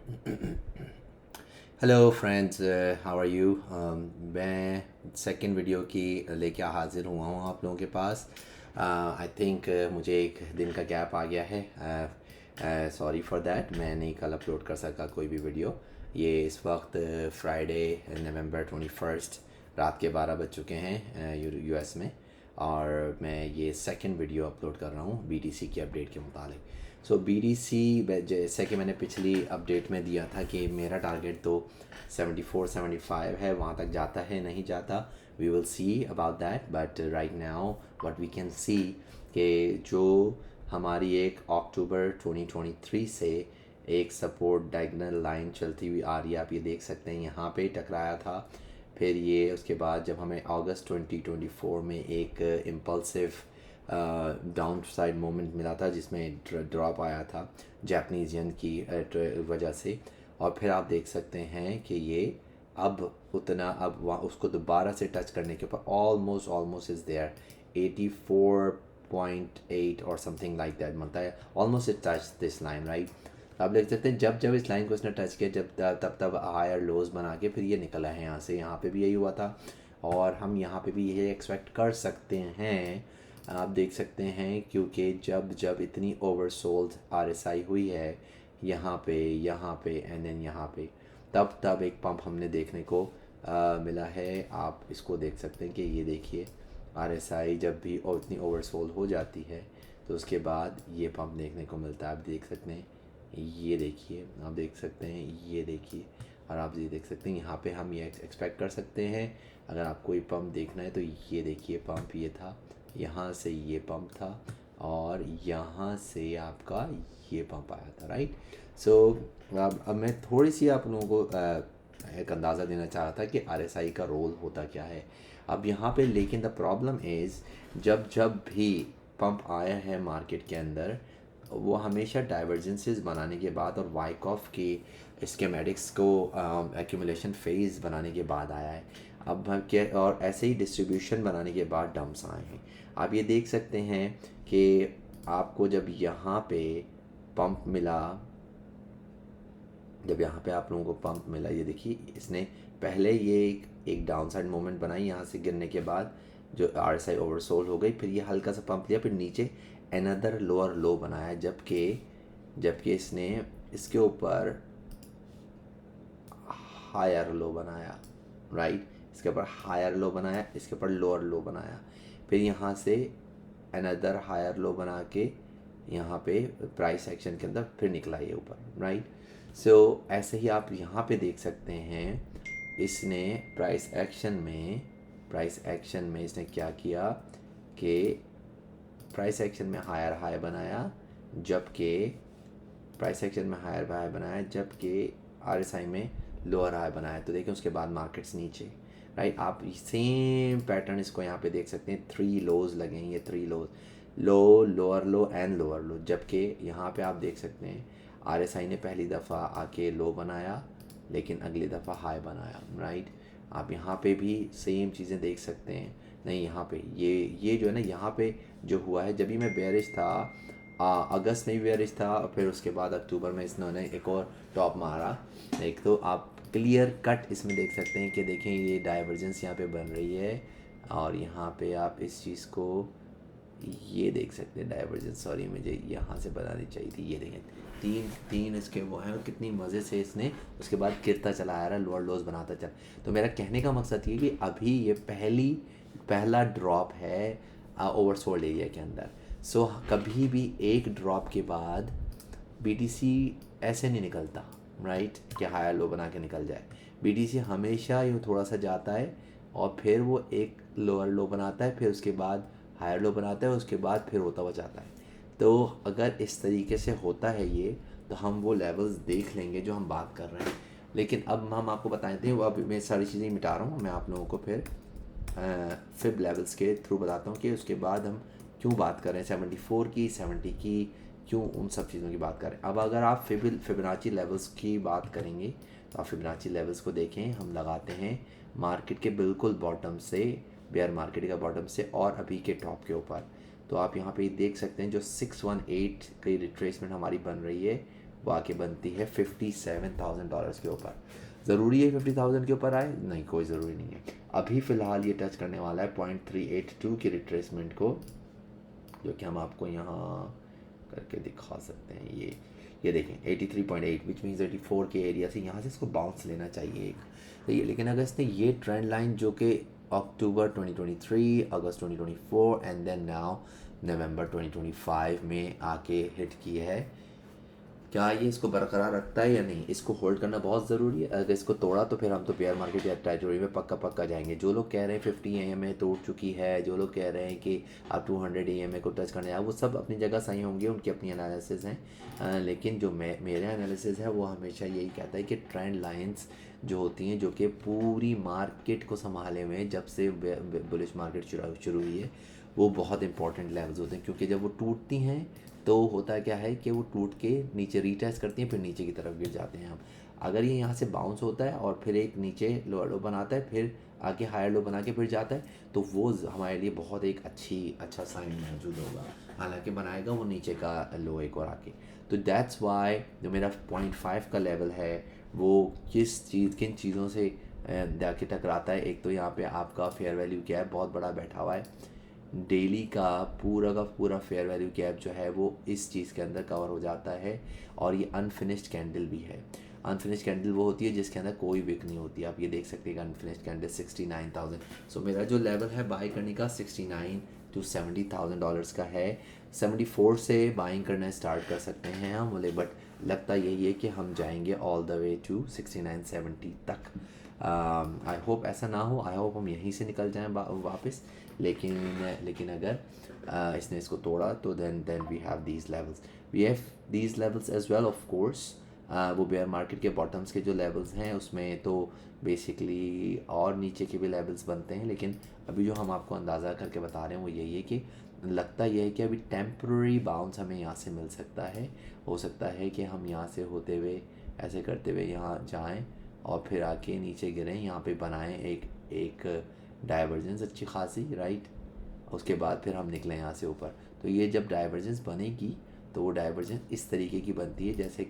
Hello friends, how are you. मैं second video की लेके हाज़िर हुआ हूँ आप लोगों के पास। आई थिंक मुझे एक दिन का गैप आ गया है। सॉरी फॉर दैट, मैं नहीं कल अपलोड कर सका कोई भी वीडियो। ये इस वक्त फ्राइडे नवंबर 21 रात के 12 बज चुके हैं यूएस में। और मैं ये सेकंड वीडियो अपलोड कर रहा हूँ बीटीसी की अपडेट के मुतालिक। सो बीटीसी, जैसे कि मैंने पिछली अपडेट में दिया था कि मेरा टारगेट तो 74-75 है, वहाँ तक जाता है नहीं जाता, we will see about that. But right now what we can see कि जो हमारी एक अक्टूबर 2023 से एक सपोर्ट डायगोनल लाइन चलती हुई आ रही है, आप ये देख सकते हैं यहाँ पे टकराया था। फिर ये उसके बाद जब हमें अगस्त 2024 में एक इम्पल्सिव डाउन साइड मोमेंट मिला था जिसमें ड्रॉप आया था जापानीज येन की वजह से। और फिर आप देख सकते हैं कि ये अब उतना, अब वहाँ उसको दोबारा से टच करने के ऊपर ऑलमोस्ट इज़ देयर 84.8 और समथिंग लाइक दैट बनता है। Almost it touch this line, right. आप देख सकते हैं जब जब इस लाइन को इसने टच किया, जब तब हायर लोज बना के फिर ये निकला है यहाँ से। यहाँ पे भी यही हुआ था और हम यहाँ पे भी यही एक्सपेक्ट कर सकते हैं। आप देख सकते हैं क्योंकि जब जब इतनी ओवरसोल्ड आरएसआई हुई है यहाँ पे एंड देन यहाँ पे, तब तब एक पंप हमने देखने को मिला है। आप इसको देख सकते हैं कि ये देखिए आरएसआई जब भी इतनी ओवरसोल्ड हो जाती है तो उसके बाद ये पंप देखने को मिलता है। आप देख सकते हैं, ये देखिए, आप देख सकते हैं, ये देखिए, और आप ये देख सकते हैं यहाँ पे हम ये एक्सपेक्ट कर सकते हैं। अगर आपको ये पंप देखना है तो ये देखिए, पंप ये था, यहाँ से ये पंप था और यहाँ से आपका ये पंप आया था, राइट। सो अब मैं थोड़ी सी आप लोगों को एक अंदाज़ा देना चाह रहा था कि आरएसआई का रोल होता क्या है अब यहाँ पे। लेकिन द प्रॉब्लम इज़ जब जब भी पंप आया है मार्केट के अंदर, वो हमेशा डाइवर्जेंसेस बनाने के बाद और वाइकॉफ के स्केमेटिक्स को एक्यूमुलेशन फेज़ बनाने के बाद आया है। अब हम क्या, और ऐसे ही डिस्ट्रीब्यूशन बनाने के बाद डंप्स आए हैं। आप ये देख सकते हैं कि आपको जब यहाँ पे पंप मिला, जब यहाँ पे आप लोगों को पंप मिला, ये देखिए इसने पहले ये एक डाउन साइड मोमेंट बनाई यहाँ से गिरने के बाद, जो आरएसआई ओवरसोल्ड हो गई, फिर ये हल्का सा पंप लिया, फिर नीचे अनदर लोअर लो बनाया, जबकि इसने इसके ऊपर हायर लो बनाया, राइट। इसके ऊपर हायर लो बनाया, इसके ऊपर लोअर लो बनाया, फिर यहाँ से अनदर हायर लो बना के यहाँ पे प्राइस एक्शन के अंदर फिर निकला ये ऊपर, राइट। सो ऐसे ही आप यहाँ पे देख सकते हैं, इसने प्राइस एक्शन में इसने क्या किया कि प्राइस एक्शन में हायर हाई बनाया, जबकि प्राइस एक्शन में हायर हाई बनाया, जबकि आरएसआई में लोअर हाई बनाया। तो देखिए उसके बाद मार्केट्स नीचे, राइट। आप सेम पैटर्न इसको यहाँ पे देख सकते हैं, 3 लोज लगे हैं, ये 3 lows, low, lower low and lower low. जबकि यहाँ पे आप देख सकते हैं आरएसआई ने पहली दफ़ा आके लो बनाया लेकिन अगली दफ़ा हाई बनाया, राइट। आप यहाँ पे भी सेम चीज़ें देख सकते हैं। नहीं, यहाँ पे ये जो है ना, यहाँ पे जो हुआ है, जब भी मैं बेयरिश था, अगस्त में भी बेयरिश था और फिर उसके बाद अक्टूबर में इन्होंने एक और टॉप मारा। एक तो आप क्लियर कट इसमें देख सकते हैं कि देखें ये डाइवर्जेंस यहाँ पे बन रही है, और यहाँ पे आप इस चीज़ को ये देख सकते हैं डाइवर्जेंस। सॉरी, मुझे यहाँ से बनानी चाहिए थी। ये देखें, तीन तीन इसके वो हैं और कितनी मज़े से इसने उसके बाद गिरता चला आ रहा है, लोअर लोज बनाता चला। तो मेरा कहने का मकसद ये कि अभी ये पहला ड्रॉप है ओवरसोल्ड एरिया के अंदर। सो कभी भी एक ड्रॉप के बाद बीटीसी ऐसे नहीं निकलता, राइट, कि हायर लो बना के निकल जाए। बीटीसी हमेशा यूँ थोड़ा सा जाता है और फिर वो एक लोअर लो बनाता है, फिर उसके बाद हायर लो बनाता है, उसके बाद फिर होता हुआ जाता है। तो अगर इस तरीके से होता है ये, तो हम वो लेवल्स देख लेंगे जो हम बात कर रहे हैं। लेकिन अब हम आपको बताए थे, वो अब मैं सारी चीज़ें मिटा रहा हूँ, मैं आप लोगों को फिर फिब लेवल्स के थ्रू बताता हूँ कि उसके बाद हम क्यों बात कर रहे हैं 74 की, 70 की, क्यों उन सब चीज़ों की बात करें। अब अगर आप फिबोनाची लेवल्स की बात करेंगे तो आप फिबोनाची लेवल्स को देखें, हम लगाते हैं मार्केट के बिल्कुल बॉटम से, बेयर मार्केट का बॉटम से और अभी के टॉप के ऊपर। तो आप यहाँ पे देख सकते हैं जो 618 की रिट्रेसमेंट हमारी बन रही है, वो आके बनती है $57,000 के ऊपर। ज़रूरी है 50,000 के ऊपर आए? नहीं, कोई ज़रूरी नहीं है। अभी फ़िलहाल ये टच करने वाला है 0.382 की रिट्रेसमेंट को, जो कि हम आपको यहाँ करके दिखा सकते हैं। ये देखें 83.8 विच मीन्स 84 के एरिया से यहाँ से इसको बाउंस लेना चाहिए एक, तो ये, लेकिन अगर इसने ये ट्रेंड लाइन जो कि अक्टूबर 2023, अगस्त 2024 एंड देन नाउ नवंबर 2025 में आके हिट की है, क्या ये इसको बरकरार रखता है या नहीं? इसको होल्ड करना बहुत ज़रूरी है। अगर इसको तोड़ा तो फिर हम तो बेयर मार्केट या टेरिटरी में पक्का जाएंगे। जो लोग कह रहे हैं 50 EMA तोड़ चुकी है, जो लोग कह रहे हैं कि आप 200 EMA को टच करने आए, वो सब अपनी जगह सही होंगे, उनकी अपनी एनालिसिस हैं। लेकिन जो मेरा एनालिसिस है वो हमेशा यही कहता है कि ट्रेंड लाइन्स जो होती हैं, जो कि पूरी मार्केट को संभाले हुए जब से बुलिश मार्केट शुरू हुई है, वो बहुत इंपॉर्टेंट लेवल्स होते हैं, क्योंकि जब वो टूटती हैं तो होता क्या है कि वो टूट के नीचे रीटेस्ट करती हैं, फिर नीचे की तरफ गिर जाते हैं हम। अगर ये यहाँ से बाउंस होता है और फिर एक नीचे लोअर लो बनाता है, फिर आगे हायर लो बना के फिर जाता है, तो वो हमारे लिए बहुत एक अच्छा साइन मौजूद होगा। हालांकि बनाएगा वो नीचे का लो एक और आके। तो दैट्स वाई जो मेरा 0.5 का लेवल है वो किन चीज़ों से जाके टकराता है। एक तो यहाँ पे आपका फेयर वैल्यू गैप बहुत बड़ा बैठा हुआ है। डेली का पूरा फेयर वैल्यू गैप जो है वो इस चीज़ के अंदर कवर हो जाता है। और ये अनफिनिश्ड कैंडल भी है। अनफिनिश्ड कैंडल वो होती है जिसके अंदर कोई विक नहीं होती। आप ये देख सकते हैं कि अनफिनिश्ड कैंडल 69,000। सो मेरा जो लेवल है बाई करने का 69 to $70,000 का है। 74 से बाइंग करना स्टार्ट कर सकते हैं हम बोले, बट लगता यही है कि हम जाएंगे ऑल द वे टू 69-70 तक। आई होप ऐसा ना हो, आई होप हम यहीं से निकल जाएं वापस। लेकिन अगर इसने इसको तोड़ा तो then we have these levels as well of course. वो बेयर मार्केट के बॉटम्स के जो लेवल्स हैं उसमें तो बेसिकली और नीचे के भी लेवल्स बनते हैं, लेकिन अभी जो हम आपको अंदाज़ा करके बता रहे हैं वो यही है कि लगता यह है कि अभी टेम्प्रेरी बाउंस हमें यहाँ से मिल सकता है। हो सकता है कि हम यहाँ से होते हुए ऐसे करते हुए यहाँ जाएं और फिर आके नीचे गिरें, यहाँ पे बनाएं एक डाइवर्जेंस अच्छी खासी, राइट। उसके बाद फिर हम निकलें यहाँ से ऊपर। तो ये जब डाइवर्जेंस बनेगी तो वो डाइवर्जेंस इस तरीके की बनती है जैसे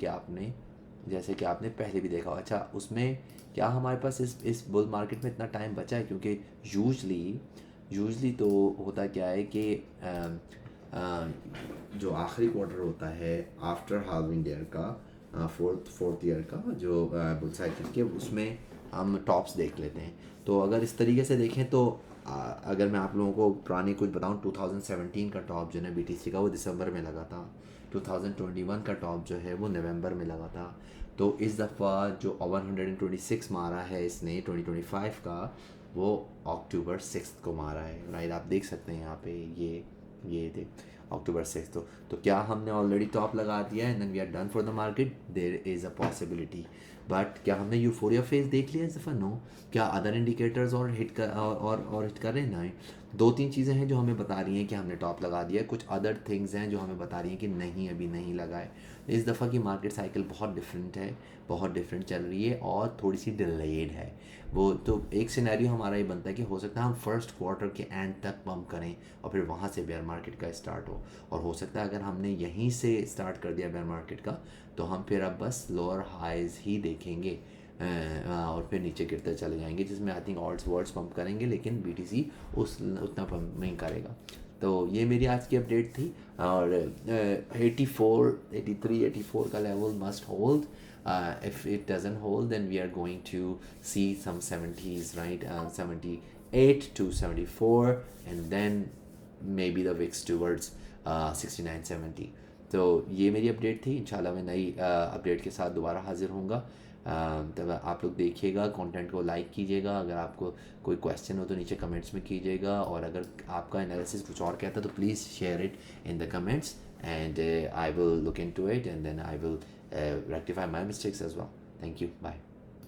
कि आपने पहले भी देखा हो। अच्छा, उसमें क्या हमारे पास इस बुल मार्केट में इतना टाइम बचा है? क्योंकि यूजली तो होता क्या है कि जो आखिरी क्वार्टर होता है आफ्टर हाल्विंग ईयर का, फोर्थ ईयर का जो बुल साइकिल के, उसमें हम टॉप्स देख लेते हैं। तो अगर इस तरीके से देखें तो अगर मैं आप लोगों को पुरानी कुछ बताऊं, 2017 का टॉप जो है BTC का वो दिसंबर में लगा था। 2021 का टॉप जो है वो नवंबर में लगा था। तो इस दफ़ा जो 126 मारा है इसने 2025 का, वो अक्टूबर 6 को मारा है, राइट। आप देख सकते हैं यहाँ पे ये थे अक्टूबर 6। तो क्या हमने ऑलरेडी टॉप लगा दिया है and we are done for the market? There is a possibility. But क्या हमने यूफोरिया फेज देख लिया इस दफ़ा? नो। क्या अदर इंडिकेटर्स और हिट कर रहे हैं? नहीं। 2-3 चीज़ें हैं जो हमें बता रही हैं कि हमने टॉप लगा दिया है। कुछ अदर थिंग्स हैं जो हमें बता रही हैं कि नहीं, अभी नहीं लगा है। इस दफ़ा की मार्केट साइकिल बहुत डिफरेंट चल रही है और थोड़ी सी डिलेड है। वो तो एक सिनेरियो हमारा ये बनता है कि हो सकता है हम फर्स्ट क्वार्टर के एंड तक पम्प करें और फिर वहाँ से बेयर मार्केट का स्टार्ट हो। और हो सकता है अगर हमने यहीं से स्टार्ट कर दिया बेयर मार्केट का तो हम फिर अब बस लोअर हाइज ही देखेंगे और फिर नीचे गिरते चले जाएंगे, जिसमें I think ult's words pump करेंगे लेकिन BTC उतना पंप नहीं करेगा। तो ये मेरी आज की अपडेट थी। और 84, 83, 84 का level must hold. If it doesn't hold then we are going to see some 70s, right, 78 to 74 and then maybe the wicks towards 69-70। तो ये मेरी अपडेट थी। इंशाल्लाह मैं नई अपडेट के साथ दोबारा हाजिर होऊंगा। तब आप लोग देखिएगा, कंटेंट को लाइक कीजिएगा। अगर आपको कोई क्वेश्चन हो तो नीचे कमेंट्स में कीजिएगा, और अगर आपका एनालिसिस कुछ और कहता है तो please share it in the comments and I will look into it and then I will rectify my mistakes as well. Thank you. Bye.